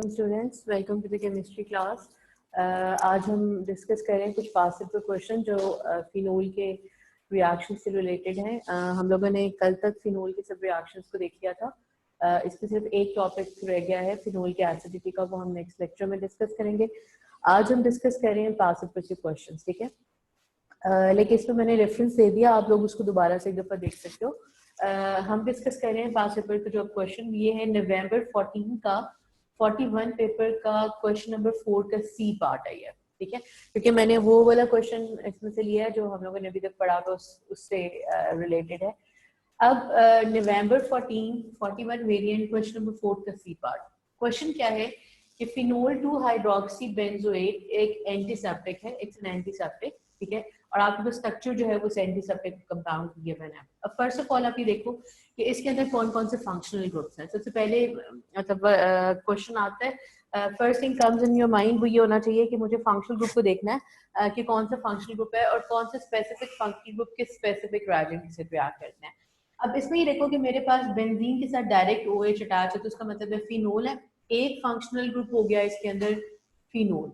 Students, welcome to the chemistry class. आज हम discuss कर रहे हैं कुछ पास्ट पेपर क्वेश्चन जो फिनोल के रिएक्शन से रिलेटेड हैं। हम लोगों ने कल तक फिनोल के सब रिएक्शंस को देख लिया था। इसमें सिर्फ एक टॉपिक रह गया है फिनोल के एसिडिटी का, वो हम नेक्स्ट लेक्चर में डिस्कस करेंगे। आज हम डिस्कस कर रहे हैं पास्ट पेपर के क्वेश्चन, ठीक है। लेकिन इसमें मैंने रेफरेंस दे दिया, आप लोग उसको दोबारा से एक दफा देख सकते हो। हम डिस्कस कर रहे हैं पास्ट पेपर का जो क्वेश्चन, ये है नवंबर 14 का 41 पेपर का क्वेश्चन नंबर 4 का सी पार्ट है ये, ठीक है। क्योंकि मैंने वो वाला क्वेश्चन इसमें से लिया है जो हम लोगों ने अभी तक पढ़ा था, उससे रिलेटेड है। अब नवंबर 41 वेरिएंट क्वेश्चन नंबर 4 का सी पार्ट। क्वेश्चन क्या है कि फिनोल 2 हाइड्रोक्सी बेंजोएट एक एंटीसेप्टिक है, इट्स एन एंटीसेप्टिक, ठीक है। और आपके पास स्ट्रक्चर जो है वो एंटीसेप्टिक कंपाउंड गिवन है। अब फर्स्ट ऑफ ऑल आप ये देखो कि इसके अंदर कौन कौन से फंक्शनल ग्रुप्स हैं। सबसे पहले मतलब क्वेश्चन आता है, first thing comes in your mind वो ये होना चाहिए कि मुझे फंक्शनल ग्रुप को देखना है कि कौन सा फंक्शनल ग्रुप है और कौन सा स्पेसिफिक फंक्शनल ग्रुप के स्पेसिफिक रिएजेंट से रिएक्ट करना है। अब इसमें ये देखो कि मेरे पास बेंजीन के साथ डायरेक्ट OH अटैच है, तो उसका मतलब है फिनोल है। एक फंक्शनल ग्रुप हो गया इसके अंदर फिनोल,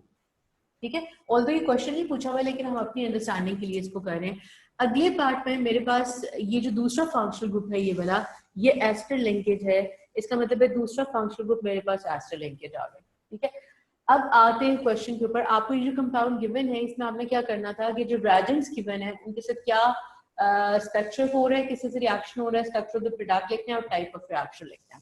ठीक है। ऑल्दो ये क्वेश्चन नहीं पूछा हुआ, लेकिन हम अपनी अंडरस्टैंडिंग के लिए इसको कर रहे हैं। अगले पार्ट में मेरे पास ये जो दूसरा फंक्शनल ग्रुप है ये वाला, ये एस्टर लिंकेज है, इसका मतलब है दूसरा फंक्शनल ग्रुप मेरे पास एस्टर लिंकेज आ गया, ठीक है। अब आते हैं क्वेश्चन के ऊपर। आपको ये जो कंपाउंड गिवन है इसमें आपने क्या करना था कि जो रिएजेंट्स गिवन है उनके साथ क्या स्ट्रक्चर हो रहा है, किसी से रिएक्शन हो रहा है, स्ट्रक्चर ऑफ द प्रोडक्ट लिखना है और टाइप ऑफ रिएक्शन लिखना है।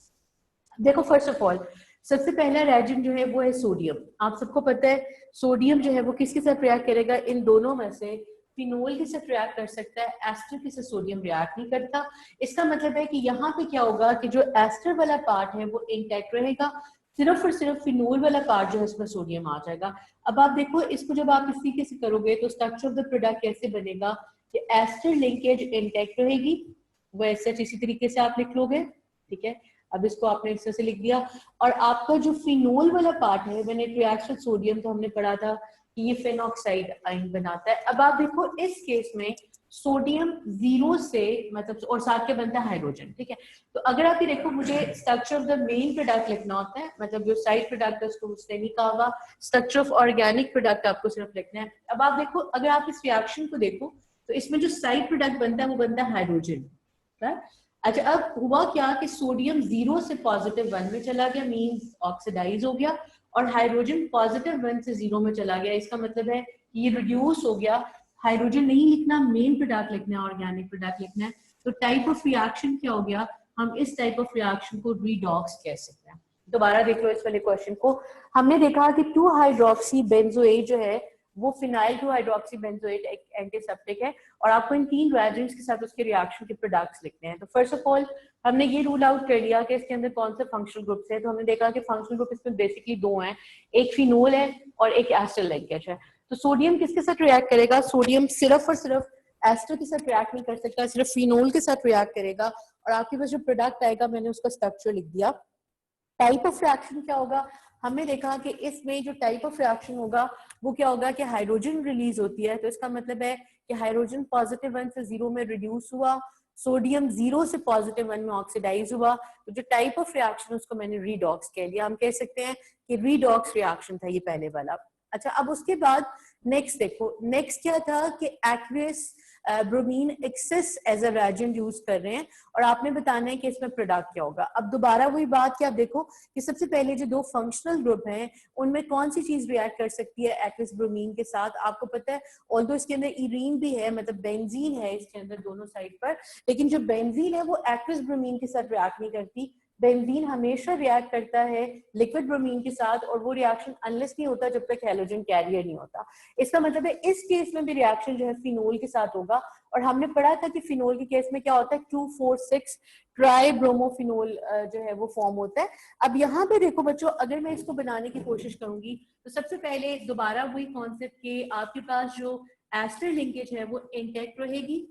देखो फर्स्ट ऑफ ऑल सबसे पहला रिएजेंट जो है वो है सोडियम। आप सबको पता है सोडियम जो है वो किसके साथ रिएक्ट करेगा, इन दोनों में से फिनोल के साथ रिएक्ट कर सकता है, एस्टर के साथ सोडियम रिएक्ट नहीं करता। इसका मतलब है कि यहाँ पे क्या होगा कि जो एस्टर वाला पार्ट है वो इंटैक्ट रहेगा, सिर्फ और सिर्फ फिनोल वाला पार्ट जो है उसमें सोडियम आ जाएगा। अब आप देखो इसको जब आप इस तरीके से करोगे तो स्ट्रक्चर ऑफ द प्रोडक्ट कैसे बनेगा कि एस्टर लिंकेज इंटैक्ट रहेगी, वैसे इसी तरीके से आप लिख लोगे, ठीक है। अब इसको आपने इस तरह से लिख दिया। और आपका जो फिनोल वाला पार्ट है, when it reacts with sodium, तो हमने पढ़ा था कि ये फेनॉक्साइड आयन बनाता है। अब आप देखो इस केस में सोडियम 0 से मतलब और साथ के बनता है हाइड्रोजन, ठीक है। तो अगर आप ये देखो मुझे structure of the main product लिखना होता है, मतलब जो साइड प्रोडक्ट है उसको उसने नहीं कहा हुआ, स्ट्रक्चर ऑफ ऑर्गेनिक प्रोडक्ट आपको सिर्फ लिखना है। अब आप देखो अगर आप इस रिएक्शन को देखो तो इसमें जो साइड प्रोडक्ट बनता है वो बनता है हाइड्रोजन। अच्छा, अब हुआ क्या कि सोडियम 0 से +1 में चला गया, मींस ऑक्सीडाइज हो गया, और हाइड्रोजन +1 से 0 में चला गया। इसका मतलब है कि ये रिड्यूस हो गया। हाइड्रोजन नहीं लिखना, मेन प्रोडक्ट लिखना है, ऑर्गेनिक प्रोडक्ट लिखना है। तो टाइप ऑफ रिएक्शन क्या हो गया, हम इस टाइप ऑफ रिएक्शन को रिडॉक्स कह सकते हैं। दोबारा देख लो इस वाले क्वेश्चन को। हमने देखा कि 2 हाइड्रोक्सी बेंजोएट जो है वो फिनाइल 2 हाइड्रोक्सी बेंजोएट एक एंटीसेप्टिक है, और आपको इन 3 रिएजेंट्स के साथ उसके रिएक्शन के प्रोडक्ट्स लिखने हैं। तो फर्स्ट ऑफ ऑल हमने ये रूल आउट कर लिया कि इसके अंदर कौन से फंक्शनल ग्रुप्स है। तो हमने देखा कि फंक्शनल ग्रुप इसमें बेसिकली 2 हैं, एक फिनोल है और एक एस्टर लिंकेज है। तो सोडियम किसके साथ रिएक्ट करेगा, सोडियम सिर्फ और सिर्फ एस्टर के साथ रिएक्ट नहीं कर सकता, सिर्फ फिनोल के साथ रिएक्ट करेगा। और आपके पास जो प्रोडक्ट आएगा मैंने उसका स्ट्रक्चर लिख दिया। टाइप ऑफ रिएक्शन क्या होगा, हमने देखा कि इसमें जो टाइप ऑफ रिएक्शन होगा वो क्या होगा कि हाइड्रोजन रिलीज होती है। तो इसका मतलब है कि हाइड्रोजन +1 से 0 में रिड्यूस हुआ, सोडियम 0 से +1 में ऑक्सीडाइज हुआ। तो जो टाइप ऑफ रिएक्शन उसको मैंने रीडॉक्स कह लिया। हम कह सकते हैं कि रीडॉक्स रिएक्शन था ये पहले वाला। अच्छा, अब उसके बाद नेक्स्ट देखो, नेक्स्ट क्या था कि aqueous bromine excess as a reagent use कर रहे हैं, और आपने बताना है कि इसमें प्रोडक्ट क्या होगा। अब दोबारा वही बात कि आप देखो कि सबसे पहले जो 2 फंक्शनल ग्रुप हैं उनमें कौन सी चीज रिएक्ट कर सकती है एक्वियस ब्रोमीन के साथ। आपको पता है ऑल्दो इसके अंदर इरीन भी है, मतलब बेंजीन है इसके अंदर दोनों साइड पर, लेकिन जो बेंजीन है वो एक्वियस ब्रोमीन के साथ रिएक्ट नहीं करती। बेंजीन हमेशा रिएक्ट करता है लिक्विड ब्रोमीन के साथ, और वो रिएक्शन अनलेस नहीं होता जब तक हैलोजन कैरियर नहीं होता। इसका मतलब है इस केस में भी रिएक्शन जो है फिनोल के साथ होगा। और हमने पढ़ा था कि फिनोल के केस में क्या होता है, 2,4,6 ट्राई ब्रोमोफिनोल जो है वो फॉर्म होता है। अब यहाँ पे देखो बच्चों, अगर मैं इसको बनाने की कोशिश करूंगी तो सबसे पहले दोबारा वही कॉन्सेप्ट के आपके पास जो एस्टर लिंकेज है वो इंटैक्ट रहेगी,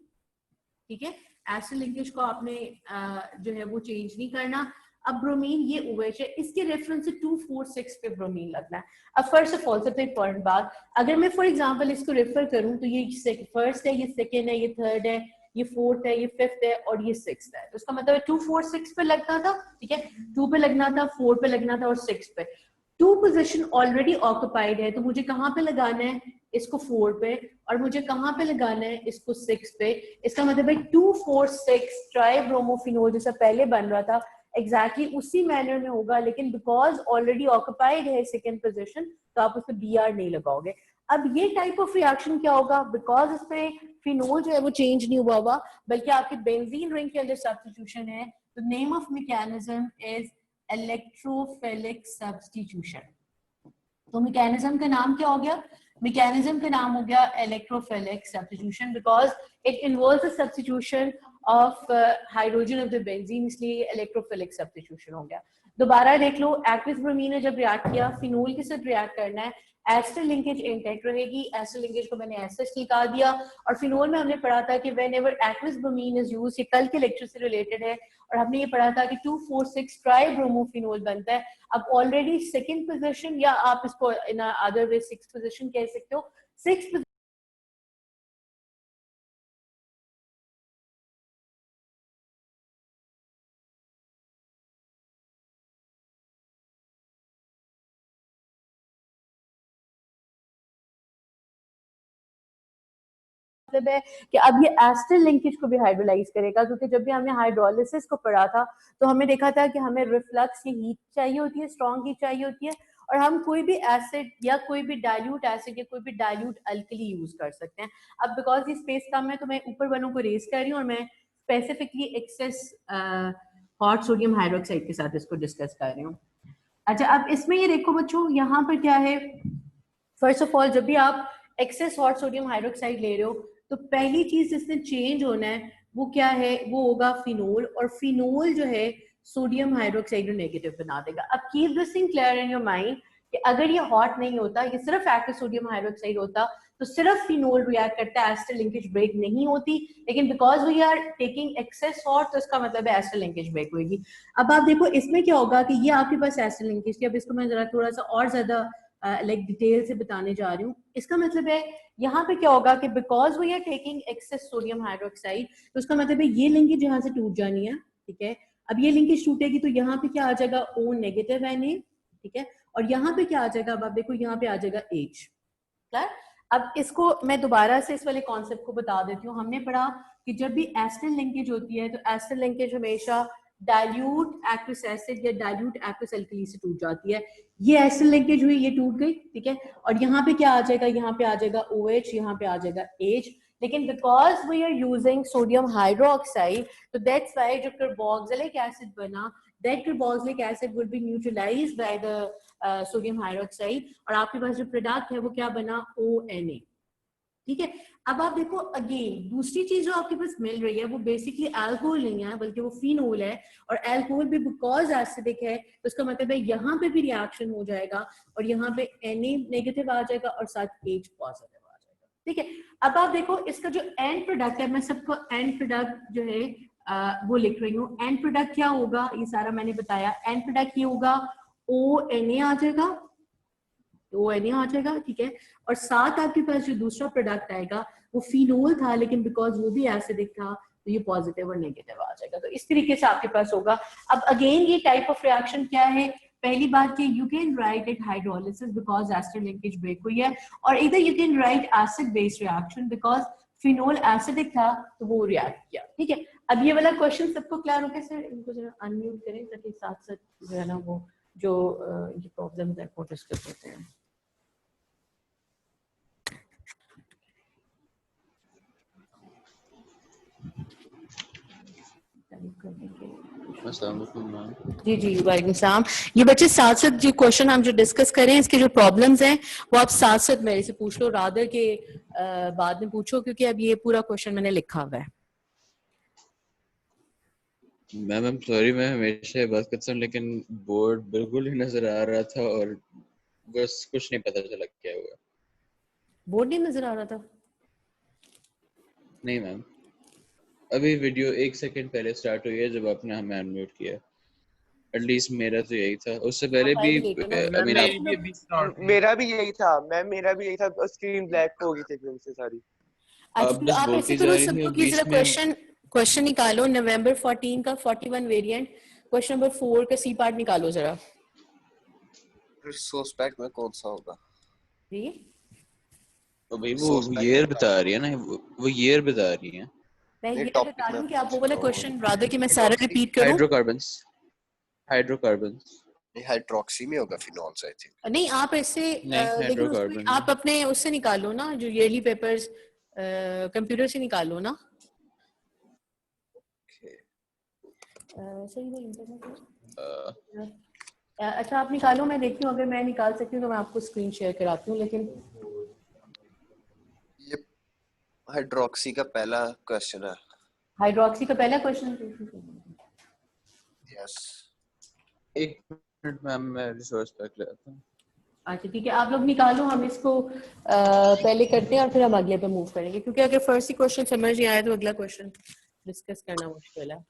ठीक है। एस्टर लिंकेज को आपने जो है वो चेंज नहीं करना। अब ब्रोमीन ये OH है, इसके रेफरेंस से 2,4,6 पे ब्रोमीन लगना है। अब फर्स्ट ऑफ ऑल सबसे इंपॉर्टेंट बात, अगर मैं फॉर एग्जांपल इसको रेफर करूं तो ये फर्स्ट है, ये सेकंड है, ये थर्ड है, ये फोर्थ है, ये फिफ्थ है और ये सिक्स्थ है। तो इसका मतलब 2, 4, 6 पे लगना था, ठीक है, 2 पे लगना था, 4 पे लगना था और 6 पे। टू पोजीशन ऑलरेडी ऑक्युपाइड है, तो मुझे कहाँ पे लगाना है, इसको 4 पे, और मुझे कहाँ पे लगाना है, इसको 6 पे। इसका मतलब है 2 4 6 ट्राइब्रोमोफिनोल जैसा पहले बन रहा था एग्जैक्टली उसी मैनर में होगा, लेकिन बिकॉज ऑलरेडी ऑक्युपाइड है सेकेंड पोजीशन तो आप उसमें BR नहीं लगाओगे। अब ये टाइप ऑफ रिएक्शन क्या होगा, बिकॉज इस पे फिनोल जो है वो चेंज नहीं हुआ हुआ बल्कि आपके बेंजीन रिंग के अंदर सब्स्टिट्यूशन है, तो name of mechanism is electrophilic substitution. तो मैकेनिज्म का नाम क्या हो गया, मैकेनिज्म का नाम हो गया electrophilic substitution, because it involves the substitution of hydrogen of the benzene, इसलिए इलेक्ट्रोफिलिक सब्स्टिट्यूशन हो गया। दोबारा देख लो, एक्विस ब्रोमीन ने जब रिएक्ट किया, फिनोल के साथ रिएक्ट करना है, एस्टर लिंकेज इंटैक्ट रहेगी, एस्टर लिंकेज को मैंने एसएच निकाल दिया। और फिनोल में हमने पढ़ा था कि whenever aqueous bromine is used, ये कल के लेक्चर से रिलेटेड है, और हमने ये पढ़ा था कि 2,4,6 ट्राइब्रोमोफिनोल बनता है। अब ऑलरेडी सेकंड पोजीशन, या आप इसको in other way 6th position कह सकते हो, 6th मतलब है कि अब ये एस्टर लिंकेज को भी हाइड्रोलाइज करेगा, क्योंकि जब भी हमने हाइड्रोलिसिस को पढ़ा था तो हमें देखा था कि हमें रिफ्लक्स की हीट चाहिए होती है, स्ट्रॉन्ग हीट चाहिए होती है, और हम कोई भी एसिड या कोई भी डाइल्यूट एसिड या कोई भी डाइल्यूट अल्कली यूज कर सकते हैं। अब बिकॉज ये स्पेस कम है तो मैं ऊपर वालों को रेज कर रही हूँ और मैं specifically excess hot sodium hydroxide के साथ इसको डिस्कस कर रही हूँ। अच्छा, अब इसमें ये देखो बच्चों, यहाँ पर क्या है, फर्स्ट ऑफ ऑल जब भी आप एक्सेस हॉट सोडियम हाइड्रोक्साइड ले रहे हो तो पहली चीज जिसने चेंज होना है वो क्या है, वो होगा फिनोल, और फिनोल जो है सोडियम हाइड्रोक्साइड नेगेटिव बना देगा। अब keep this thing clear in your mind कि अगर ये हॉट नहीं होता, ये सिर्फ एक्टिव सोडियम हाइड्रोक्साइड होता तो सिर्फ फिनोल रिएक्ट करता है, एस्टर लिंकेज ब्रेक नहीं होती, लेकिन because we are taking excess hot तो इसका मतलब है एस्टर लिंकेज ब्रेक होगी। अब आप देखो इसमें क्या होगा कि ये आपके पास एस्टर लिंकेज थी, अब इसको मैं जरा थोड़ा सा और ज्यादा लाइक डिटेल से बताने जा रही हूँ। इसका मतलब है यहाँ पे क्या होगा कि because we are taking excess sodium hydroxide, तो उसका मतलब है ये लिंकेज यहाँ से टूट जानी है, ठीक है। अब ये लिंकेज टूटेगी तो यहाँ पे क्या आ जाएगा, O नेगेटिव Na, ठीक है, और यहाँ पे क्या आ जाएगा, अब आप देखो यहाँ पे आ जाएगा H। अब इसको मैं दोबारा से इस वाले कॉन्सेप्ट को बता देती हूँ। हमने पढ़ा कि जब भी एस्टर लिंकेज होती है तो एस्टर लिंकेज हमेशा डाइल्यूट एक्वस एसिड या डाइल्यूट एक्वस एल्कली से टूट जाती है। ये एस्टर लिंकेज हुई, ये टूट गई, ठीक है, और यहाँ पे क्या आ जाएगा, यहाँ पे आ जाएगा OH, यहाँ पे आ जाएगा H, लेकिन because we are using sodium hydroxide तो दैट्स व्हाई जो कार्बोक्सिलिक एसिड बना, that carboxylic acid would be neutralized by the sodium hydroxide, और आपके पास जो प्रोडक्ट है वो क्या बना, ONA, ठीक है। अब आप देखो अगेन दूसरी चीज जो आपके पास मिल रही है वो बेसिकली अल्कोहल नहीं है बल्कि वो फिनोल है, और अल्कोहल भी बिकॉज एसिडिक है तो उसका मतलब है यहाँ पे भी रिएक्शन हो जाएगा और यहाँ पे Na नेगेटिव आ जाएगा और साथ H पॉजिटिव आ जाएगा, ठीक है। अब आप देखो इसका जो एंड प्रोडक्ट है, मैं सबको एंड प्रोडक्ट जो है वो लिख रही हूँ। एंड प्रोडक्ट क्या होगा, ये सारा मैंने बताया। एंड प्रोडक्ट ये होगा ONA आ जाएगा, ONA आ जाएगा, ठीक है, और साथ आपके पास जो दूसरा प्रोडक्ट आएगा वो फिनोल था, लेकिन बिकॉज वो भी एसिडिक था तो ये पॉजिटिव और नेगेटिव आ जाएगा। तो इस तरीके से आपके पास होगा। अब अगेन ये टाइप ऑफ रिएक्शन क्या है, पहली बात कि you can write it hydrolysis because ester linkage break हुई है, और इधर you can write acid based reaction because phenol acidic था तो वो रिएक्ट किया, ठीक है। अब ये वाला क्वेश्चन सबको क्लियर हो कैसे, इनको जरा अनम्यूट करें ताकि साथ साथ जो है ना वो जो ये प्रॉब्लम है वो डिस्कस होते हैं। जी जी वालेकुम सलाम। ये बच्चे साथ साथ जो क्वेश्चन हम जो डिस्कस करें इसके जो प्रॉब्लम्स हैं वो आप साथ साथ मेरे से पूछ लो, रादर के बाद में पूछो, क्योंकि अब ये पूरा क्वेश्चन मैंने लिखा हुआ है। मैम सॉरी, मैं हमेशा बात करता हूँ लेकिन बोर्ड बिल्कुल ही नजर आ रहा था और बस कुछ नहीं पता चला क्या हुआ। बोर्ड नहीं नजर आ रहा था? नहीं मैम, अभी वीडियो 1 सेकंड पहले स्टार्ट हुई है जब आपने हमें अनम्यूट किया। एटलीस्ट मेरा तो यही था, उससे पहले भी मेरा भी यही था मैम, मेरा भी यही था, स्क्रीन ब्लैक हो गई थी एकदम से सारी। अच्छा, आप ऐसे करो सबको कि जरा क्वेश्चन निकालो नवंबर 14 का 41 वेरिएंट, क्वेश्चन नंबर 4 का सी पार्ट निकालो जरा। सोर्स पैक में कौन सा होगा? जी तो भाई वो ईयर बता रही है ना, वो ईयर बता रही है। मैं नहीं, ये topic बता रही हूँ में कि आप वो वाला पूछ रहा हूँ। क्वेश्चन रादर कि मैं सारा रिपीट करूँ। हाइड्रोकार्बन्स नहीं, हाइड्रोक्सी में होगा फिनॉल्स आई थिंक। नहीं आप ऐसे नहीं, लेकिन उसमें हाइड्रोकार्बन आप अपने उससे निकालो ना, जो ईयरली पेपर्स कंप्यूटर से निकालो ना। सही नहीं इंटरनेट। अच्छा आप निकालो, मैं देखती हूँ, अगर मैं निकाल सकती हूँ तो मैं आपको स्क्रीन शेयर कराती हूँ। लेकिन ये हाइड्रोक्सी का पहला क्वेश्चन है। हाइड्रोक्सी का पहला क्वेश्चन। यस। एक मिनट मैम, मैं रिसोर्स पैक ले आता हूँ। अच्छा ठीक है, आप लोग निकालो, हम इसको पहले करते हैं और फिर हम अगले पे मूव करेंगे, क्योंकि अगर फर्स्ट ही क्वेश्चन समझ नहीं आया तो अगला क्वेश्चन डिस्कस करना मुश्किल है।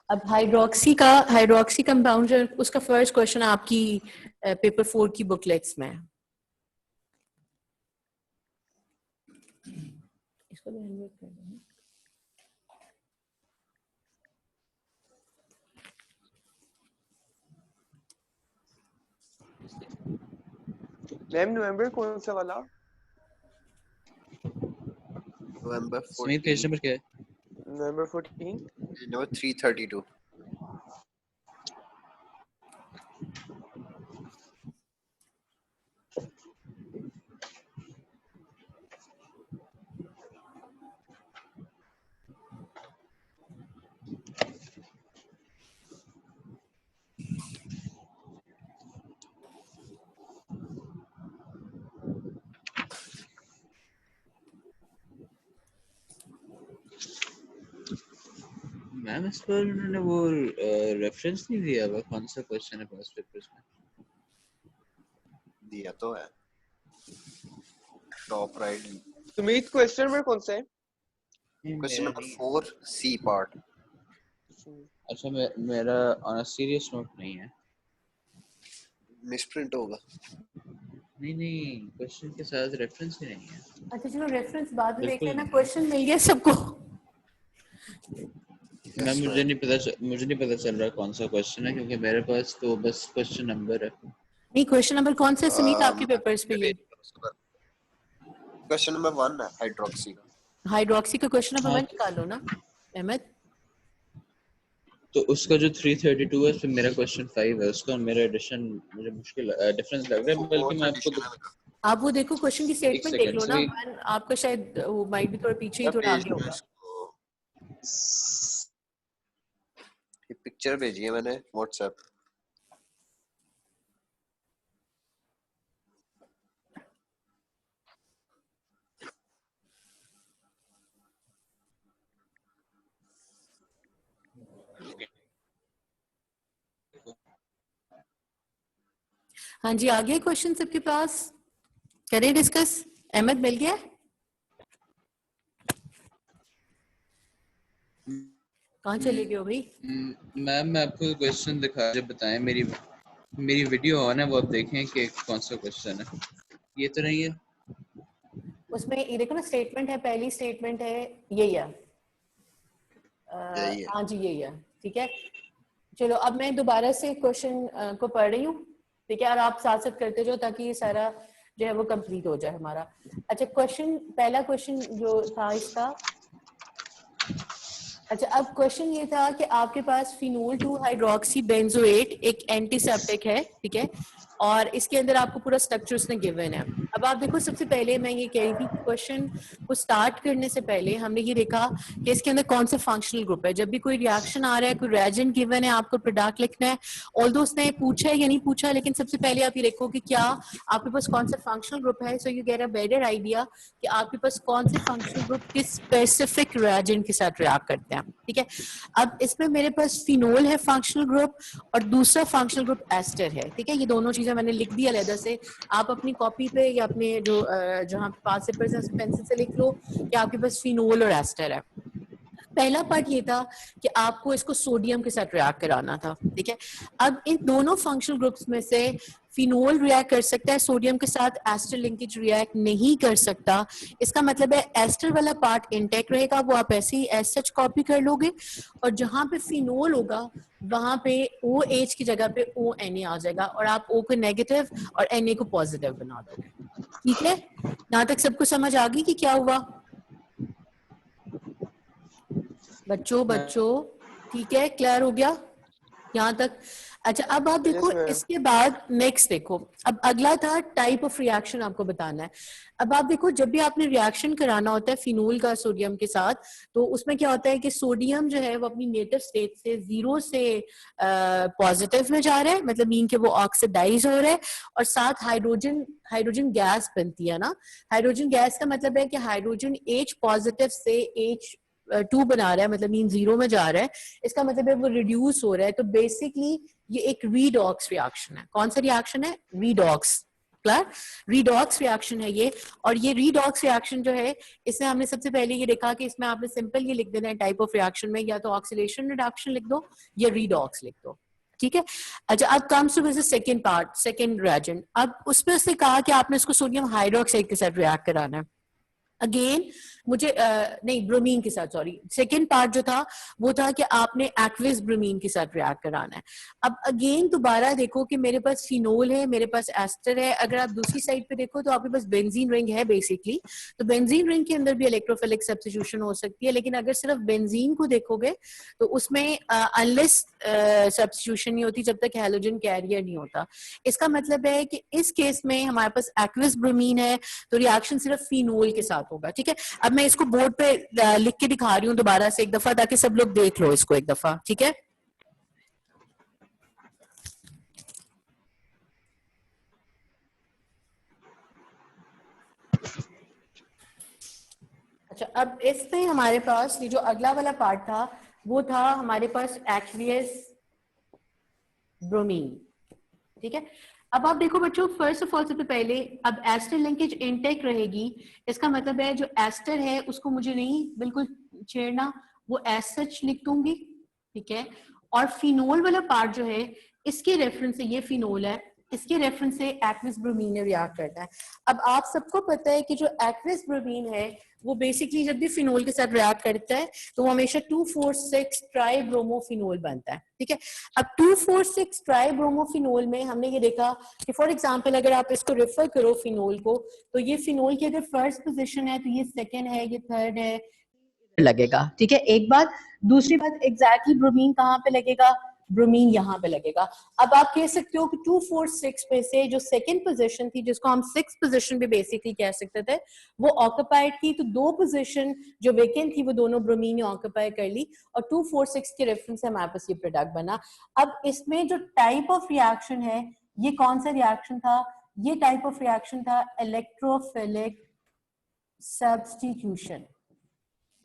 अब हाइड्रोक्सी कंपाउंड जो उसका फर्स्ट क्वेश्चन आपकी पेपर 4 की बुकलेट्स में है। इसको भी अनम्यूट कर देना। मैम नवंबर कौन सा वाला? नवंबर समीर पेज 14, नंबर क्या है? नवंबर 14। नंबर 332। मैम इस पर उन्होंने वो रेफरेंस नहीं दिया हुआ कौन सा क्वेश्चन है पास्ट पेपर्स में। दिया तो है top right. Sumit question number कौन सा है? Question number 4 C part. अच्छा मेरा ऑन अ सीरियस नोट नहीं है। मिसप्रिंट होगा। नहीं क्वेश्चन के साथ रेफरेंस ही नहीं है। अच्छा चलो रेफरेंस बाद में देख बिल्कुल लेना, नहीं। क्वेश्चन मिल गया सबको। मैम मुझे नहीं पता चल रहा कौन सा क्वेश्चन है, क्योंकि मेरे पास तो बस क्वेश्चन नंबर है। नहीं क्वेश्चन नंबर कौन सा समीत आपके पेपर्स पे? ये क्वेश्चन नंबर 1 है हाइड्रोक्सी का। हाइड्रोक्सी का क्वेश्चन नंबर 1 हाँ, निकालो ना अहमद। तो उसका जो 332 है, फिर मेरा क्वेश्चन 5 है, उसका मेरा एडिशन मुझे मुश्किल डिफरेंस लग रहा है। बल्कि मैं आपको आप वो देखो क्वेश्चन की स्टेटमेंट देख लो ना, सेकंड आपका शायद वो माइट भी थोड़ा पीछे ही थोड़ा आगे होगा। ये पिक्चर भेजी है मैंने व्हाट्सएप। हाँ जी, आ गए क्वेश्चन सबके पास, करें डिस्कस। अहमद मिल गया? कहाँ चले गए हो भाई? मैम मैं आपको क्वेश्चन दिखा जब बताएं। मेरी वीडियो ऑन है, वो आप देखें कि कौन सा क्वेश्चन है। ये तो नहीं है उसमें ये देखो ना, स्टेटमेंट है, पहली स्टेटमेंट है यही है। यही है। हाँ जी यही है, ठीक है। चलो अब मैं दोबारा से क्वेश्चन को पढ़ रही हूँ, ठीक है, और आप साथ साथ करते जाओ ताकि ये सारा जो है वो कंप्लीट हो जाए हमारा। अच्छा पहला क्वेश्चन जो था इसका, अच्छा अब क्वेश्चन ये था कि आपके पास फिनोल 2 हाइड्रोक्सी बेंजोएट एक एंटीसेप्टिक है, ठीक है, और इसके अंदर आपको पूरा स्ट्रक्चर उसने गिवन है। अब आप देखो, सबसे पहले मैं ये कह रही थी क्वेश्चन को स्टार्ट करने से पहले हमने ये देखा कि इसके अंदर कौन सा फंक्शनल ग्रुप है। जब भी कोई रिएक्शन आ रहा है, कोई रिएजेंट गिवन है, आपको प्रोडक्ट लिखना है, ऑल्दो उसने पूछा है या नहीं पूछा, लेकिन सबसे पहले आप ये देखो कि क्या आपके पास कौन सा फंक्शनल ग्रुप है, so you get a better idea कि आपके पास कौन से फंक्शनल ग्रुप किस स्पेसिफिक रिएजेंट के साथ रिएक्ट करते हैं, ठीक है। अब इसमें मेरे पास फिनोल है फंक्शनल ग्रुप, और दूसरा फंक्शनल ग्रुप एस्टर है, ठीक है। ये दोनों चीजें मैंने लिख दी अलग से, आप अपनी कॉपी पे या अपने जो जहाँ पास पेपर्स है पेंसिल से लिख लो कि आपके पास फिनोल और एस्टर है। पहला पार्ट ये था कि आपको इसको सोडियम के साथ रिएक्ट कराना था, ठीक है। अब इन दोनों फंक्शनल ग्रुप्स में से फिनोल रिएक्ट कर सकता है सोडियम के साथ, एस्टर लिंकेज रिएक्ट नहीं कर सकता। इसका मतलब है एस्टर वाला पार्ट इंटेक्ट रहेगा, वो आप ऐसे ही एज सच कॉपी कर लोगे, और जहां पे फिनोल होगा वहां पे OH की जगह पे ONA आ जाएगा, और आप O को नेगेटिव और Na को पॉजिटिव बना दोगे, ठीक है। यहां तक सबको समझ आ गई कि क्या हुआ बच्चों? ठीक है, क्लियर हो गया यहाँ तक? अच्छा, अब आप देखो Yes, ma'am. इसके बाद नेक्स्ट देखो, अब अगला था टाइप ऑफ रिएक्शन आपको बताना है। अब आप देखो, जब भी आपने रिएक्शन कराना होता है फिनोल का सोडियम के साथ, तो उसमें क्या होता है कि सोडियम जो है वो अपनी नेटिव स्टेट से 0 से पॉजिटिव में जा रहा है, मतलब मीन के वो ऑक्सीडाइज हो रहा है, और साथ हाइड्रोजन गैस बनती है ना। हाइड्रोजन गैस का मतलब है कि हाइड्रोजन H पॉजिटिव से H2 बना रहा है, मतलब मीन 0 में जा रहा है, इसका मतलब है वो रिड्यूस हो रहा है। तो बेसिकली ये एक रीडॉक्स रिएक्शन है। कौन सा रिएक्शन है? रीडॉक्स। क्लियर? रीडॉक्स रिएक्शन है ये। और ये रीडॉक्स रिएक्शन जो है, इसमें हमने सबसे पहले ये देखा कि इसमें आपने सिंपल ये लिख देना है टाइप ऑफ रिएक्शन में, या तो ऑक्सीडेशन रिडक्शन लिख दो या रीडॉक्स लिख दो, ठीक है। अच्छा, अब comes to this second part, second reagent. अब उसमें से कहा कि आपने इसको सोडियम हाइड्रोक्साइड के साथ रिएक्ट कराना है। अगेन मुझे नहीं, ब्रोमीन के साथ, सॉरी। सेकेंड पार्ट जो था वो था कि आपने एक्विस ब्रोमीन के साथ रिएक्ट कराना है। अब अगेन दोबारा देखो कि मेरे पास फिनोल है, मेरे पास एस्टर है। अगर आप दूसरी साइड पे देखो तो आपके पास बेंजीन रिंग है बेसिकली, तो बेंजीन रिंग के अंदर भी इलेक्ट्रोफिलिक सब्स्टिट्यूशन हो सकती है। लेकिन अगर सिर्फ बेंजीन को देखोगे तो उसमें अनलेस सब्स्टिट्यूशन नहीं होती जब तक हैलोजन कैरियर नहीं होता। इसका मतलब है कि इस केस में हमारे पास एक्विस ब्रोमीन है, तो रिएक्शन सिर्फ फिनोल के साथ होगा, ठीक है। अब मैं इसको बोर्ड पे लिख के दिखा रही हूँ दोबारा से एक दफा, ताकि सब लोग देख लो इसको एक दफा, ठीक है। अच्छा, अब इसमें हमारे पास ये जो अगला वाला पार्ट था वो था हमारे पास एक्वियस ब्रोमीन, ठीक है। अब आप देखो बच्चों, फर्स्ट ऑफ ऑल सबसे पहले अब एस्टर लिंकेज इंटेक रहेगी। इसका मतलब है जो एस्टर है उसको मुझे नहीं बिल्कुल छेड़ना, वो एज सच लिख दूंगी, ठीक है। और फिनोल वाला पार्ट जो है, इसके रेफरेंस से, ये फिनोल है, इसके रेफरेंस से एक्विस ब्रोमीन ने रिएक्ट करता है। अब आप सबको पता है कि जो एक्विस ब्रोमीन है वो बेसिकली जब भी फिनोल के साथ रिएक्ट करता है तो वो हमेशा 2,4,6 ट्राइब्रोमोफिनोल बनता है, ठीक है। अब 2,4,6 ट्राइब्रोमोफिनोल में हमने ये देखा कि फॉर एग्जांपल अगर आप इसको रेफर करो फिनोल को, तो ये फिनोल की अगर फर्स्ट पोजीशन है तो ये सेकंड है, ये थर्ड है, लगेगा, ठीक है। एक बात। दूसरी बात, एग्जैक्टली ब्रोमीन कहाँ पे लगेगा? ब्रोमीन यहाँ पे लगेगा। अब आप कह सकते हो कि 2,4,6 में से जो सेकंड पोजीशन थी, जिसको हम 6th पोजीशन भी बेसिकली कह सकते थे, वो ऑक्युपाइड थी। तो 2 पोजीशन जो वेकेंट थी वो दोनों ब्रोमीन ने ऑक्युपाई कर ली, और 2,4,6 के रेफरेंस से हमारे पास ये प्रोडक्ट बना। अब इसमें जो टाइप ऑफ रिएक्शन है, ये कौन सा रिएक्शन था? ये टाइप ऑफ रिएक्शन था electrophilic substitution.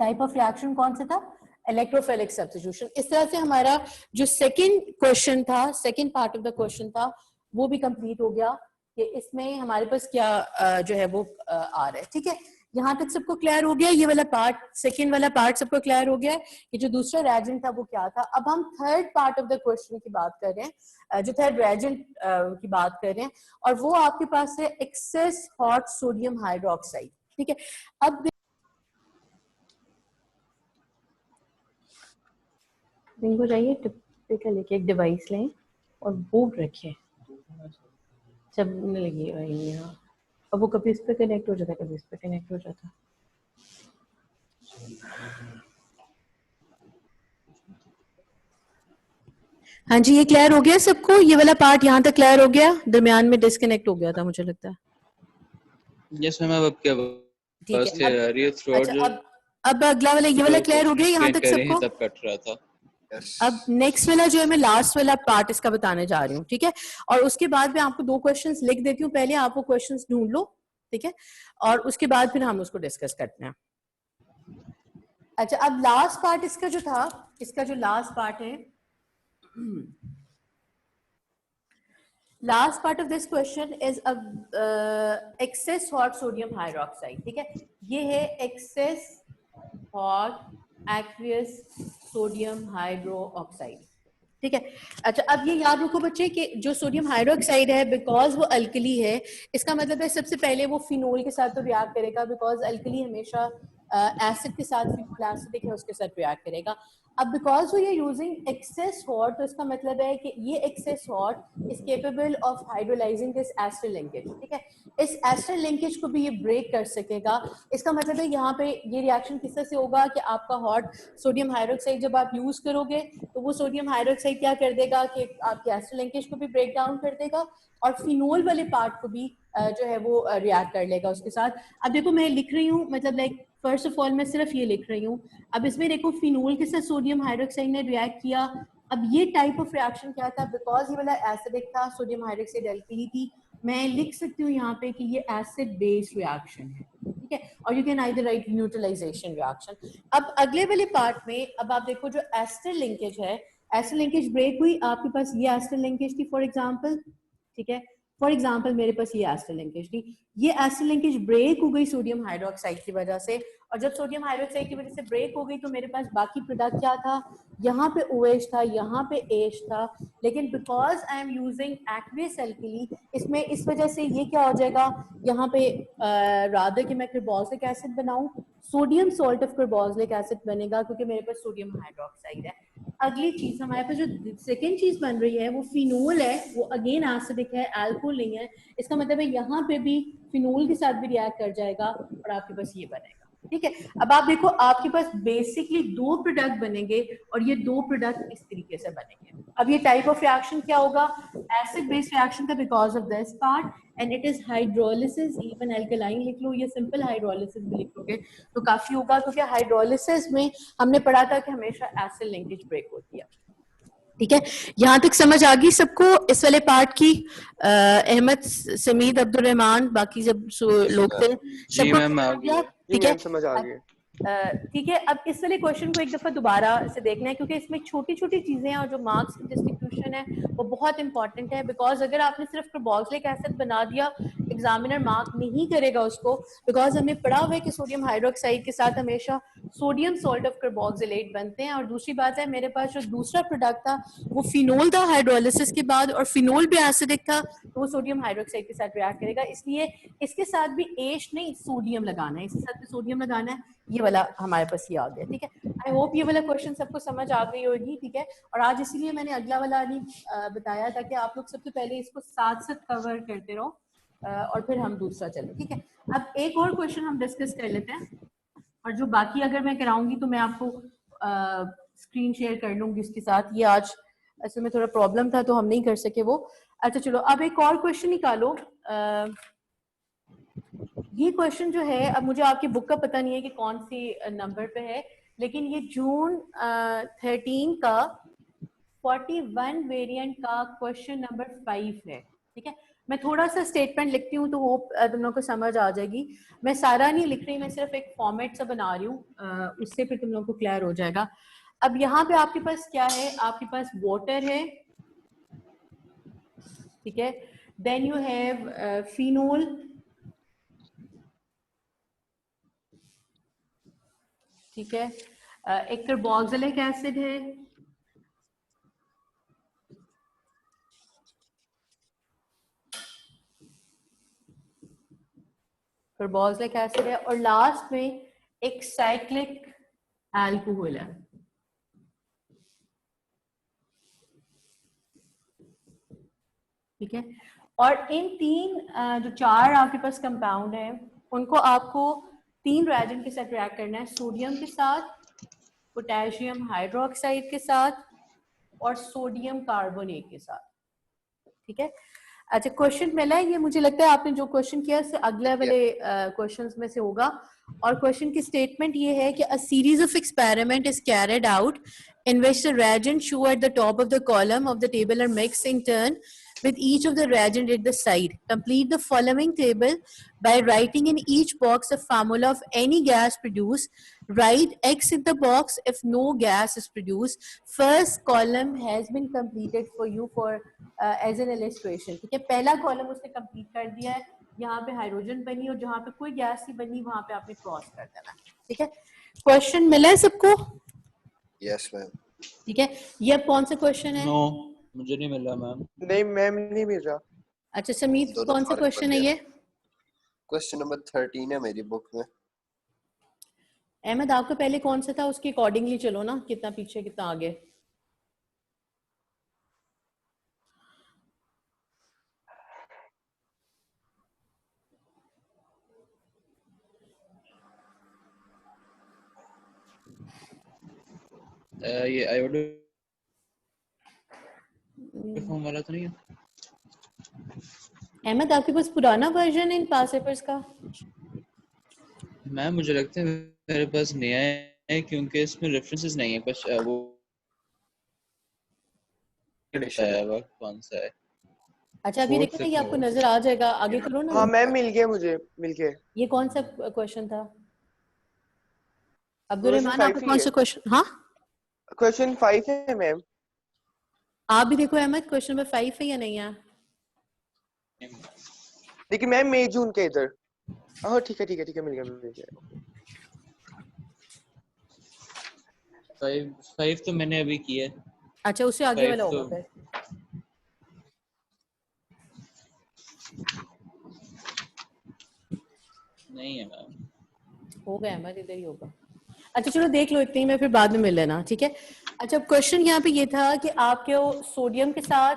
Type of reaction कौन सा था? Electrophilic substitution. इस तरह से हमारा जो सेकंड क्वेश्चन था, second part of the question था, वो भी कंप्लीट हो गया कि इसमें हमारे पास क्या जो है वो आ रहा है, ठीक है। यहाँ तक सबको क्लियर हो गया? ये वाला पार्ट, सेकंड वाला पार्ट सबको क्लियर हो गया कि जो दूसरा रिएजेंट था वो क्या था। अब हम third part of the question की बात कर रहे हैं, जो थर्ड रिएजेंट की बात कर रहे हैं, और वो आपके पास है एक्सेस हॉट सोडियम हाइड्रोक्साइड, ठीक है। अब इनको जाइए टिपिकल लेके एक डिवाइस लें और बोर्ड रखिए, सब लगी रही है। अब वो कभी इस पे कनेक्ट हो जाता है, कभी इस पे कनेक्ट हो जाता है। हाँ जी, ये क्लियर हो गया सबको? ये वाला पार्ट यहाँ तक क्लियर हो गया? दरमियान में डिस्कनेक्ट हो गया था मुझे लगता है। यस मैम, अब क्या बस ठीक है। आ रही है थ्रू आउट। अब अगला वाला, ये वाला क्लियर हो गया यहाँ तक सबको? तब कट रहा था। अब नेक्स्ट वाला जो है, मैं लास्ट वाला पार्ट इसका बताने जा रही हूँ, ठीक है। और उसके बाद मैं आपको 2 क्वेश्चंस लिख देती हूँ, पहले आप वो क्वेश्चंस ढूंढ लो, ठीक है, और उसके बाद फिर हम उसको डिस्कस करते हैं। अच्छा, अब लास्ट पार्ट इसका जो था, इसका जो लास्ट पार्ट है, last part of this question is excess hot sodium hydroxide, ठीक है। ये है excess hot aqueous sodium hydroxide. ठीक है, अच्छा अब ये याद रखो बच्चे कि जो सोडियम हाइड्रोक्साइड है बिकॉज वो अल्कली है, इसका मतलब है सबसे पहले वो फिनोल के साथ तो रिएक्ट करेगा, बिकॉज अल्कली हमेशा एसिड के साथ, फिनोल एसिडिक है उसके साथ रिएक्ट करेगा। अब बिकॉज वो ये यूजिंग एक्सेस हॉट, तो इसका मतलब है कि ये excess hot is capable of hydrolysing this ester linkage. ठीक है, इस एस्टर लिंकेज को भी ये ब्रेक कर सकेगा। इसका मतलब है यहाँ पे ये रिएक्शन किस तरह से होगा कि आपका हॉट सोडियम हाइड्रोक्साइड जब आप यूज करोगे तो वो सोडियम हाइड्रोक्साइड क्या कर देगा कि आपके एस्टर लिंकेज को भी ब्रेक डाउन कर देगा और फिनोल वाले पार्ट को भी जो है वो रिएक्ट कर लेगा उसके साथ। अब देखो मैं लिख रही हूँ, मतलब लाइक फर्स्ट ऑफ ऑल मैं सिर्फ ये लिख रही हूँ। अब इसमें देखो फिनोल के साथ सोडियम हाइड्रोक्साइड ने रिएक्ट किया। अब ये टाइप ऑफ रिएक्शन क्या था, बिकॉज ये वाला एसिडिक था, सोडियम हाइड्रोक्साइड अल्कली थी, मैं लिख सकती हूँ यहाँ पे कि ये एसिड बेस रिएक्शन है। ठीक है, और you can either write neutralisation reaction. अब अगले वाले पार्ट में अब आप देखो जो एस्टर लिंकेज है, एस्टर लिंकेज ब्रेक हुई, आपके पास ये एस्टर लिंकेज थी फॉर एग्जांपल। ठीक है, फॉर एग्जाम्पल मेरे पास ये एस्टर लिंकेज थी, ये एस्टर लिंकेज ब्रेक हो गई सोडियम हाइड्रोक्साइड की वजह से, और जब सोडियम हाइड्रोक्साइड की वजह से ब्रेक हो गई तो मेरे पास बाकी प्रोडक्ट क्या था, यहाँ पे OH था, यहाँ पे H था, लेकिन because I am using aqueous alkali, इसमें इस वजह से ये क्या हो जाएगा, यहाँ पे रादर कि मैं कार्बोक्सिलिक एसिड बनाऊं, sodium salt of carboxylic acid बनेगा क्योंकि मेरे पास सोडियम हाइड्रोक्साइड है। अगली चीज हमारे पास जो सेकेंड चीज बन रही है वो फिनोल है, वो अगेन एसिडिक है, अल्कोहल नहीं है। इसका मतलब है यहाँ पे भी फिनोल के साथ भी रिएक्ट कर जाएगा और आपके पास ये बनेगा। ठीक है, अब आप देखो आपके पास बेसिकली दो प्रोडक्ट बनेंगे और ये दो प्रोडक्ट इस तरीके से बनेंगे। अब ये टाइप ऑफ रिएक्शन क्या होगा, एसिड बेस्ड रिएक्शन था because of this part and it is hydrolysis, even alkaline लिख लो या सिंपल हाइड्रोलिसिस भी लिख लोगे तो काफी होगा, क्योंकि हाइड्रोलिसिस में हमने पढ़ा था कि हमेशा एसिड लिंकेज ब्रेक होती है। ठीक है, यहाँ तक समझ आ गई सबको इस वाले पार्ट की? अहमद, समीद, अब्दुल रहमान, बाकी जब लोग थे जी मैम आ गया। ठीक है, समझ आ गई। ठीक है। अब इस वाले क्वेश्चन को एक दफा दोबारा से देखना है क्योंकि इसमें छोटी छोटी चीजें हैं और जो मार्क्स की डिस्ट्रीब्यूशन है वो बहुत इंपॉर्टेंट है, बिकॉज अगर आपने सिर्फ कार्बोक्सिलिक एसिड बना दिया एग्जामिनर मार्क नहीं करेगा उसको, बिकॉज हमने पढ़ा हुआ है कि सोडियम हाइड्रोक्साइड के साथ हमेशा सोडियम सॉल्ट ऑफ कार्बोक्सिलेट बनते हैं। और दूसरी बात है मेरे पास जो दूसरा प्रोडक्ट था वो फिनोल था हाइड्रोलिसिस के बाद, और फिनोल भी एसिडिक था तो वो सोडियम हाइड्रोक्साइड के साथ रिएक्ट करेगा, इसलिए इसके साथ भी एच नहीं सोडियम लगाना है, इसके साथ भी सोडियम लगाना है। ये वाला हमारे पास ये आ गया। ठीक है, आई होप ये वाला क्वेश्चन सबको समझ आ गई होगी। ठीक है, और आज इसीलिए मैंने अगला वाला नहीं बताया था कि आप लोग सबसे पहले इसको साथ साथ कवर करते रहो और फिर हम दूसरा चले। ठीक है, अब एक और क्वेश्चन हम डिस्कस कर लेते हैं और जो बाकी अगर मैं कराऊंगी तो मैं आपको स्क्रीन शेयर कर लूंगी उसके साथ। ये आज असल में थोड़ा प्रॉब्लम था तो हम नहीं कर सके वो। अच्छा चलो अब एक और क्वेश्चन निकालो। ये क्वेश्चन जो है, अब मुझे आपकी बुक का पता नहीं है कि कौन सी नंबर पे है, लेकिन ये जून 13 का 41 वेरिएंट का क्वेश्चन नंबर 5 है। ठीक है, मैं थोड़ा सा स्टेटमेंट लिखती हूँ तो होप तुम लोग को समझ आ जाएगी। मैं सारा नहीं लिख रही, मैं सिर्फ एक फॉर्मेट सा बना रही हूँ, उससे फिर तुम लोग को क्लियर हो जाएगा। अब यहाँ पे आपके पास क्या है, आपके पास वाटर है, ठीक है, देन यू हैव फिनोल, ठीक है, एक कार्बोक्सिलिक एसिड है, कार्बोक्सिलिक एसिड है, और लास्ट में एक साइक्लिक अल्कोहल है। ठीक है, और इन तीन जो चार आपके पास कंपाउंड है उनको आपको तीन रिएजेंट के साथ रिएक्ट करना है, सोडियम के साथ, पोटेशियम हाइड्रोक्साइड के साथ और सोडियम कार्बोनेट के साथ। ठीक है, अच्छा क्वेश्चन मिला है, ये मुझे लगता है आपने जो क्वेश्चन किया इससे अगले वाले क्वेश्चंस में से होगा। और क्वेश्चन की स्टेटमेंट ये है कि a series of experiment is carried out in which the reagents shown at the top of the column of the table are mixed in turn with each of the reagent at the side. Complete the following table by writing in each box a formula of any gas produced. Write X in the box if no gas is produced. First column has been completed for you for as an illustration. ठीक है, पहला column उसने complete कर दिया है, यहाँ पे hydrogen बनी और जहाँ पे कोई गैस नहीं बनी वहां पे आपने क्रॉस कर देना। ठीक है, क्वेश्चन मिला है सबको? Yes ma'am. ठीक है, ये अब कौन सा क्वेश्चन है? नो, मुझे नहीं मिला मैम। नहीं मैम, नहीं मिल रहा। अच्छा समीत, दोनों कौन सा फॉरन क्वेश्चन है बंदे ये? क्वेश्चन नंबर 13 है मेरी बुक में। अहमद आपका पहले कौन सा था, उसके अकॉर्डिंगली चलो ना, कितना पीछे कितना आगे। ये आयोडो फॉर्म वाला तो नहीं है? अहमद आपके पास पुराना वर्जन है इन पास पेपर्स का? मैम मुझे लगता है मेरे पास नया है, क्योंकि इसमें रेफरेंसेस नहीं है कुछ। वो बताया हुआ कौन सा है। अच्छा अभी देखो ना, ये आपको नजर आ जाएगा, आगे करो ना। हाँ मैम, मिल गया मुझे, मिल गया। ये कौन सा क्वेश्चन था अब्दुल क्वेश्चन रहमान? 5 आपका ही कौन है। सा क्वेश्चन? हाँ क्वेश्चन 5 है मैम। आप भी देखो अहमद, क्वेश्चन नंबर 5 है या नहीं है? देखिए मैम, मई जून के इधर। हाँ ठीक है ठीक है ठीक है, मिल गया मिल गया। 5 तो मैंने अभी किया है। अच्छा उससे आगे वाला 5 होगा तो फिर। नहीं है मैम। होगा अहमद, इधर ही होगा। अच्छा चलो देख लो इतनी में, फिर बाद में मिल लेना, ठीक है। अच्छा क्वेश्चन यहाँ पे ये था कि आपके सोडियम के साथ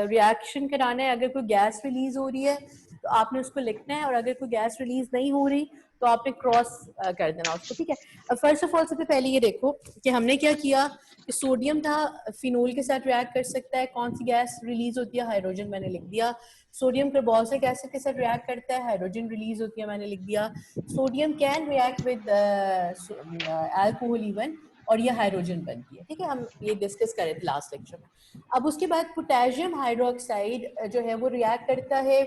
रिएक्शन कराना है। अगर कोई गैस रिलीज हो रही है तो आपने उसको लिखना है, और अगर कोई गैस रिलीज नहीं हो रही तो आपने क्रॉस कर देना उसको, ठीक है। अब फर्स्ट ऑफ ऑल सबसे पहले ये देखो कि हमने क्या किया कि सोडियम था फिनोल के साथ रिएक्ट कर सकता है। कौन सी गैस रिलीज होती है? हाइड्रोजन, मैंने लिख दिया। सोडियम कार्बोक्सिलिक एसिड के साथ रिएक्ट करता है, हाइड्रोजन रिलीज होती है, मैंने लिख दिया। Sodium can react with alcohol even, और ये हाइड्रोजन बनती है, ठीक है। हम ये डिस्कस कर रहे थे लास्ट लेक्चर में। अब उसके बाद पोटेशियम हाइड्रोक्साइड जो है वो रिएक्ट करता है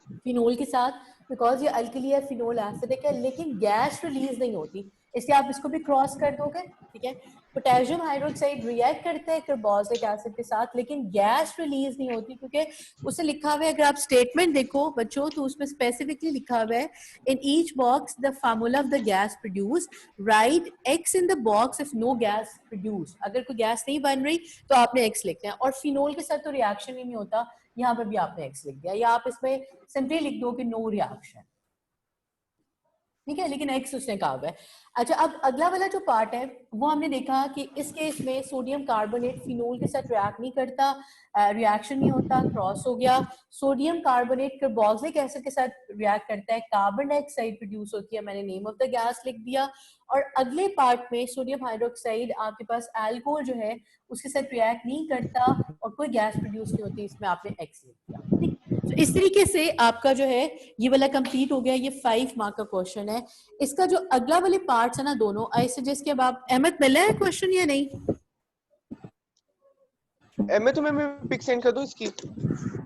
फिनोल के साथ, बिकॉज ये अल्कली है, फिनोल एसिडिक है, लेकिन गैस रिलीज नहीं होती, इसलिए आप इसको भी क्रॉस कर दोगे, ठीक है। पोटेशियम हाइड्रोक्साइड रिएक्ट करते हैं कार्बोक्सिलिक एसिड के साथ, लेकिन गैस रिलीज नहीं होती, क्योंकि उसे लिखा हुआ है, अगर आप स्टेटमेंट देखो बच्चों तो उसमें स्पेसिफिकली लिखा हुआ है in each box the formula of the gas produce, write X in the box if no gas produce. अगर कोई गैस नहीं बन रही तो आपने एक्स लिखना है, और फिनोल के साथ तो रिएक्शन ही नहीं होता, यहाँ पर भी आपने एक्स लिख दिया, या आप इसमें सिंपली लिख दो कि नो रिएक्शन, ठीक है, लेकिन एक्स उसने कहा हुआ है। अच्छा अब अगला वाला जो पार्ट है वो हमने देखा कि इस केस में सोडियम कार्बोनेट फिनोल के साथ रिएक्ट नहीं करता, रिएक्शन नहीं होता, क्रॉस हो गया। सोडियम कार्बोनेट कार्बोक्सिलिक एसिड के साथ रिएक्ट करता है, कार्बन डाइऑक्साइड प्रोड्यूस होती है, मैंने नेम ऑफ द गैस लिख दिया। और अगले पार्ट में सोडियम हाइड्रोक्साइड आपके पास अल्कोहल जो है उसके साथ रिएक्ट नहीं करता और कोई गैस प्रोड्यूस नहीं होती, इसमें आपने एक्स लिख दिया, ठीक। तो इस तरीके से आपका जो है ये वाला कंप्लीट हो गया। ये 5 मार्क का क्वेश्चन है। इसका जो अगला वाले पार्ट्स है ना दोनों, आई सजेस्ट कि अब आप अहमद मिला है क्वेश्चन या नहीं? मैं तुम्हें मैं पिक सेंड कर दूं इसकी।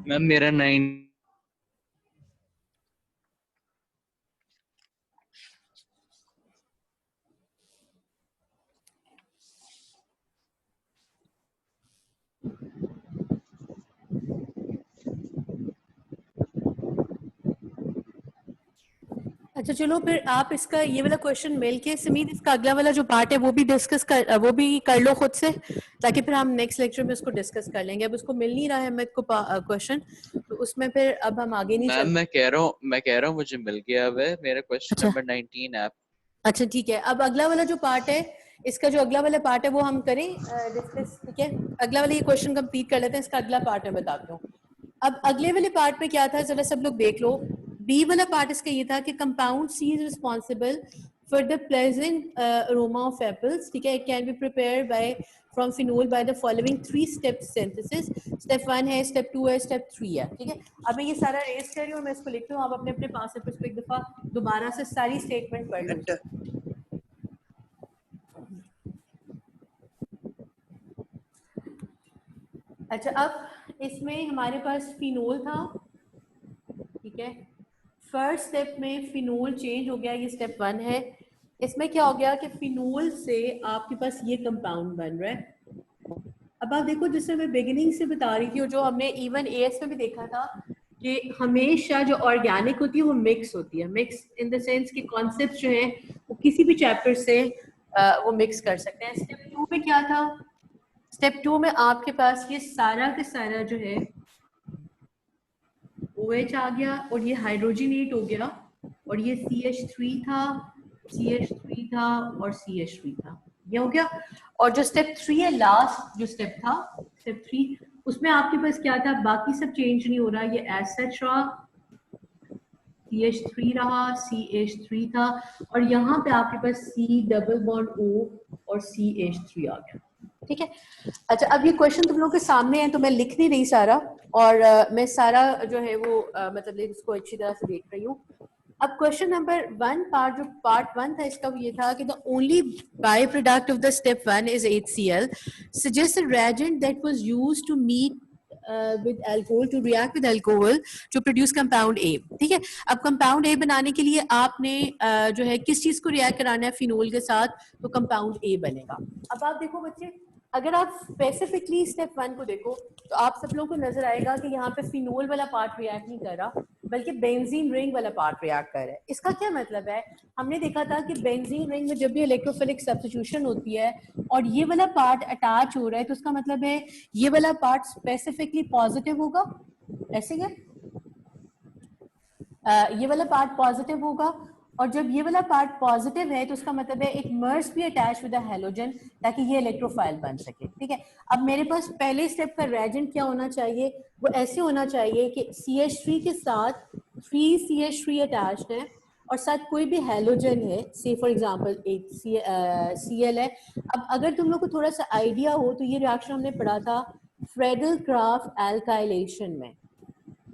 मैम मेरा 9 अच्छा चलो फिर आप इसका ये वाला क्वेश्चन मिल के समीत इसका अगला वाला जो पार्ट है वो भी वो भी कर लो खुद से, ताकि फिर हम नेक्स्ट लेक्चर में उसको डिस्कस कर लेंगे। अब उसको मिल नहीं रहा है अहमद को क्वेश्चन, तो उसमें फिर अब हम आगे नहीं मैम चल। मैं कह रहा हूँ मुझे मिल गया अब है मेरा क्वेश्चन नंबर 19 है। अच्छा ठीक है, अब अगला वाला जो पार्ट है, इसका जो अगला वाला पार्ट है वो हम करें डिस्कस, ठीक है। अगला वाला ये क्वेश्चन कंप्लीट कर लेते हैं, इसका अगला पार्ट मैं बताती हूँ। अब अगले वाले पार्ट में क्या था जरा सब लोग देख लो। बी वाला पार्ट इसका ये था कि compound C is responsible for the pleasant aroma of apples, ठीक है। It can be prepared by from phenol by the following 3 step synthesis. Step 1 है, स्टेप 2 है, स्टेप 3 है, ठीक है। अब मैं ये सारा रेस कर रही हूँ, मैं इसको लिखती हूँ, आप अपने अपने पास से इसको एक दफा दोबारा से सारी स्टेटमेंट पढ़ लो। अच्छा अब इसमें हमारे पास फिनोल था, ठीक है। फर्स्ट स्टेप में फिनोल चेंज हो गया, ये स्टेप 1 है। इसमें क्या हो गया कि फिनोल से आपके पास ये कंपाउंड बन रहा है। अब आप देखो, जिससे मैं बिगिनिंग से बता रही थी और जो हमने इवन एएस में भी देखा था कि हमेशा जो ऑर्गेनिक होती है वो मिक्स होती है। मिक्स इन द सेंस कि कॉन्सेप्ट जो है वो किसी भी चैप्टर से वो मिक्स कर सकते हैं। स्टेप 2 में क्या था? स्टेप 2 में आपके पास ये सारा का सारा जो है OH आ गया और ये हाइड्रोजनेट हो गया और ये CH3 था, CH3 था और CH3 था, ये हो गया। और जो स्टेप 3 है, लास्ट जो स्टेप था, स्टेप 3, उसमें आपके पास क्या था? बाकी सब चेंज नहीं हो रहा, ये एज सच रहा, CH3 रहा, CH3 था और यहाँ पे आपके पास C डबल बॉन्ड O और CH3 आ गया। ठीक है, अच्छा अब ये क्वेश्चन तुम लोगों के सामने है तो मैं लिख नहीं रही सारा, और मैं सारा जो है वो मतलब इसको अच्छी तरह से देख रही हूँ। अब क्वेश्चन नंबर 1 पार्ट 1 था इसका, ये था कि the only by product of the step 1 is HCl, suggest a reagent that was used to meet with alcohol to react with alcohol to produce compound A। ठीक है, अब कंपाउंड A बनाने के लिए आपने जो है किस चीज को रिएक्ट कराना है? फिनोल के साथ, तो कंपाउंड A बनेगा। अब आप देखो बच्चे, अगर आप स्पेसिफिकली स्टेप 1 को देखो तो आप सब लोगों को नजर आएगा कि यहाँ पे फिनोल वाला पार्ट रिएक्ट नहीं कर रहा, बल्कि बेंजीन रिंग वाला पार्ट रिएक्ट कर रहा है। इसका क्या मतलब है? हमने देखा था कि बेंजीन रिंग में जब भी इलेक्ट्रोफिलिक सब्स्टिट्यूशन होती है और ये वाला पार्ट अटैच हो रहा है, तो उसका मतलब है ये वाला पार्ट स्पेसिफिकली पॉजिटिव होगा, ऐसे है, ये वाला पार्ट पॉजिटिव होगा। और जब ये वाला पार्ट पॉजिटिव है तो उसका मतलब है it must be attach with the halogen, ताकि ये इलेक्ट्रोफाइल बन सके। ठीक है, अब मेरे पास पहले स्टेप का रिएजेंट क्या होना चाहिए? वो ऐसे होना चाहिए कि CH3 के साथ 3CH3 अटैच्ड है और साथ कोई भी हैलोजन है, से फॉर एग्जांपल एक Cl है। अब अगर तुम लोग को थोड़ा सा आइडिया हो तो ये रिएक्शन हमने पढ़ा था फ्रेडल-क्राफ्ट एल्काइलेशन में।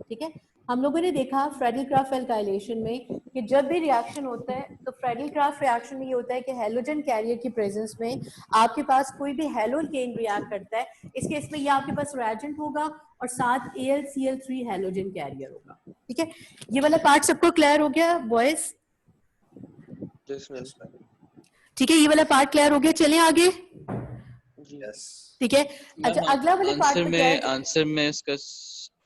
ठीक है, हम लोगों ने देखा फ्रेडल-क्राफ्ट एल्काइलेशन में कि जब भी रिएक्शन होता है तो फ्रेडल-क्राफ्ट रिएक्शन में ये होता है कि हैलोजन कैरियर की प्रेजेंस में आपके पास कोई भी हैलोकेन रिएक्ट करता है। इस केस में ये आपके पास रिएजेंट होगा और साथ AlCl3 हैलोजन कैरियर होगा। ठीक है, ये वाला पार्ट सबको क्लियर हो गया बॉयज? ठीक है, ये वाला पार्ट क्लियर हो गया, चलें आगे। ठीक है, अच्छा अगला वाला पार्ट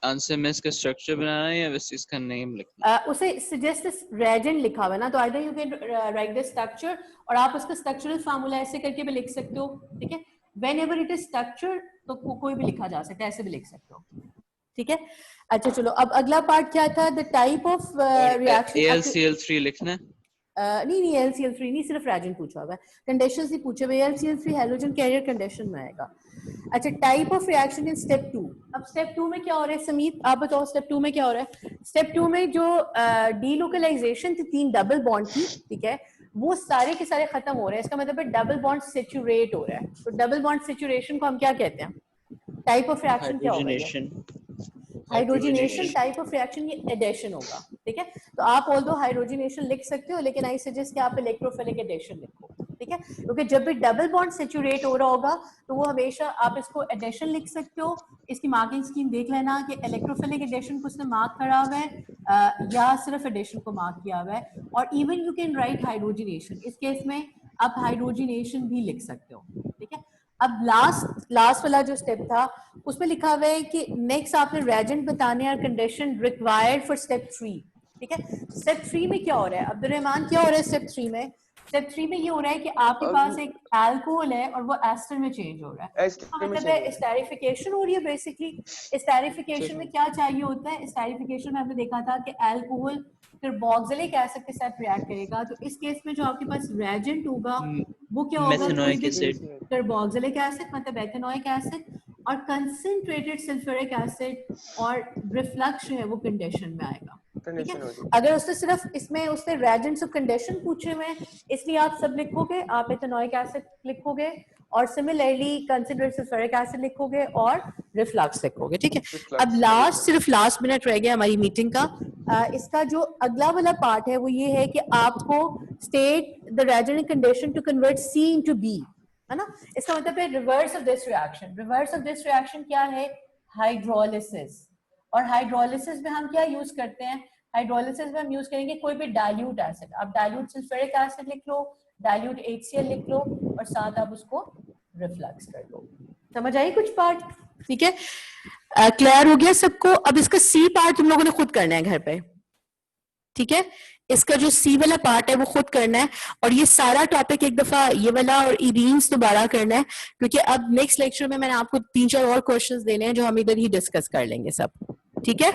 आंसर में इसका स्ट्रक्चर बनाना है या बस इसका नेम लिखना? उसे सजेस्ट रिएजेंट लिखा हुआ है ना, तो either you can right the structure और आप उसका स्ट्रक्चरल फार्मूला ऐसे करके भी लिख सकते हो। ठीक है, व्हेनेवर इट इज स्ट्रक्चर तो कोई भी लिखा जा सकता है, ऐसे भी लिख सकते हो। ठीक है, अच्छा चलो अब अगला पार्ट क्या था? The type of reaction. AlCl3 लिखना है? नहीं AlCl3 नहीं, सिर्फ रिएजेंट पूछा हुआ है, कंडीशंस नहीं पूछे हुए। AlCl3 हैलोजन कैरियर कंडीशन में आएगा। अच्छा, type of reaction in step 2। अब स्टेप 2 में क्या हो रहा है समीत, आप बताओ स्टेप 2 में क्या हो रहा है? स्टेप 2 में जो डीलोकलाइजेशन थी 3 डबल बॉन्ड की, ठीक है, वो सारे के सारे खत्म हो रहे हैं। इसका मतलब है डबल बॉन्ड सेचुरेट हो रहा है। तो डबल बॉन्ड सेचुरेशन को हम क्या कहते हैं? टाइप ऑफ रिएक्शन क्या होगा? हाइड्रोजनेशन टाइप ऑफ रिएक्शन, ये एडिशन होगा। ठीक है, तो आप ऑल्दो हाइड्रोजनेशन लिख सकते हो, लेकिन आई सजेस्ट कि आप इलेक्ट्रोफिलिक एडिशन लिखो। ठीक है, क्योंकि जब भी डबल बॉन्ड सेचुरेट हो रहा होगा तो वो हमेशा आप इसको एडिशन लिख सकते हो। इसकी मार्किंग स्कीम देख लेना कि इलेक्ट्रोफिलिक एडिशन को उसने मार्क करा हुआ है या सिर्फ एडिशन को मार्क किया हुआ है। और even you can right hydrogenation, इस केस में आप हाइड्रोजनेशन भी लिख सकते हो। ठीक है, अब लास्ट वाला जो स्टेप था उसमें लिखा हुआ है कि नेक्स्ट आपने रिएजेंट बताने और कंडीशन रिक्वायर्ड फॉर स्टेप 3। ठीक है, स्टेप 3 में क्या हो रहा है अब्दुल रहमान? क्या हो रहा है स्टेप 3 में? स्टेप 3 में ये हो रहा है कि आपके पास एक अल्कोहल है और वो एस्टर में चेंज हो रहा है। मतलब है एस्टेरिफिकेशन हो रही है बेसिकली। एस्टेरिफिकेशन में क्या चाहिए होता है? एस्टेरिफिकेशन में हमने देखा था कि अल्कोहल कार्बोक्सिलिक एसिड के साथ रिएक्ट करेगा, तो इस केस में जो आपके पास रिएजेंट होगा वो क्या होगा? मेथनोइक एसिड, कार्बोक्सिलिक एसिड मतलब एथेनोइक एसिड, और कंसंट्रेटेड सल्फ्यूरिक एसिड और रिफ्लक्स जो है वो कंडीशन में आएगा। ठीक है, अगर उससे सिर्फ इसमें उससे रिएजेंट्स ऑफ कंडीशन पूछे हुए हैं, इसलिए आप सब लिखोगे, आप एथेनोइक एसिड लिखोगे और सिमिलरली कंसंट्रेटेड सल्फ्यूरिक एसिड लिखोगे और रिफ्लक्स लिखोगे। ठीक है, अब सिर्फ लास्ट मिनट रह गया हमारी मीटिंग का। इसका जो अगला वाला पार्ट है वो ये है कि आपको state the reagent condition to convert C into B, है ना? इसका मतलब है reverse of this reaction. Reverse of this reaction क्या है? हाइड्रोलिसिस। और हाइड्रोलिसिस में हम क्या यूज करते हैं? हाइड्रोलिसिस में हम यूज करेंगे कोई भी डाइल्यूट एसिड। आप डाइल्यूट सल्फ्यूरिक एसिड लिख लो, डाइल्यूट HCl लिख लो और साथ आप उसको रिफ्लक्स कर लो। समझ आई कुछ पार्ट? ठीक है, क्लियर हो गया सबको? अब इसका C पार्ट तुम लोगों ने खुद करना है घर पे। ठीक है। इसका जो सी वाला पार्ट है वो खुद करना है, और ये सारा टॉपिक एक दफा ये वाला और इरीन्स दोबारा करना है, क्योंकि अब नेक्स्ट लेक्चर में मैंने आपको 3-4 और क्वेश्चंस देने हैं जो हम इधर ही डिस्कस कर लेंगे सब, ठीक है।